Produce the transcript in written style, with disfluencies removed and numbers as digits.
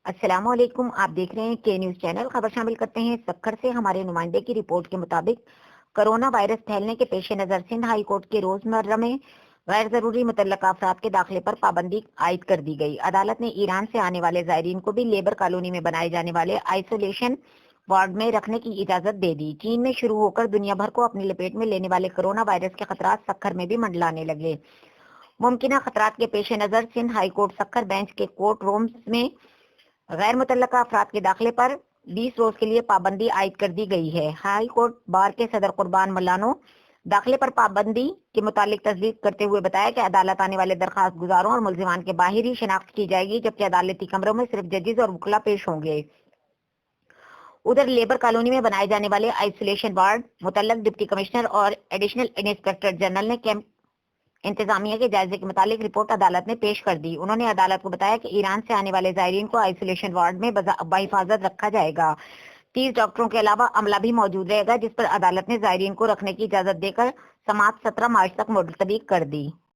السلام علیکم، آپ دیکھ رہے ہیں کے نیوز چینل۔ خبر شامل کرتے ہیں سکھر سے۔ ہمارے نمائندے کی رپورٹ کے مطابق کرونا وائرس پھیلنے کے پیش نظر سندھ ہائی کورٹ کے روزمرہ میں غیر ضروری متعلقہ افراد کے داخلے پر پابندی عائد کر دی گئی۔ عدالت نے ایران سے آنے والے زائرین کو بھی لیبر کالونی میں بنائے جانے والے آئسولیشن وارڈ میں رکھنے کی اجازت دے دی۔ چین میں شروع ہو کر دنیا بھر کو اپنی لپیٹ میں لینے والے کرونا وائرس کے خطرات سکھر میں بھی منڈلانے لگے۔ ممکنہ خطرات کے پیش نظر Sindh high court Sukkur bench کے کورٹ رومز میں غیر متعلقہ افراد کے داخلے پر 20 روز کے لیے پابندی عائد کر دی گئی ہے۔ ہائی کورٹ بار کے صدر قربان ملانو داخلے پر پابندی کے متعلق تصدیق کرتے ہوئے بتایا کہ عدالت آنے والے درخواست گزاروں اور ملزمان کے باہری شناخت کی جائے گی، جبکہ عدالتی کمروں میں صرف ججز اور وکلاء پیش ہوں گے۔ ادھر لیبر کالونی میں بنائے جانے والے آئسولیشن وارڈ متعلق ڈپٹی کمشنر اور ایڈیشنل انسپکٹر جنرل نے کیمپ انتظامیہ کے جائزے کے متعلق رپورٹ عدالت میں پیش کر دی۔ انہوں نے عدالت کو بتایا کہ ایران سے آنے والے زائرین کو آئسولیشن وارڈ میں بحفاظت رکھا جائے گا۔ 30 ڈاکٹروں کے علاوہ عملہ بھی موجود رہے گا، جس پر عدالت نے زائرین کو رکھنے کی اجازت دے کر سماعت 17 مارچ تک ملتوی کر دی۔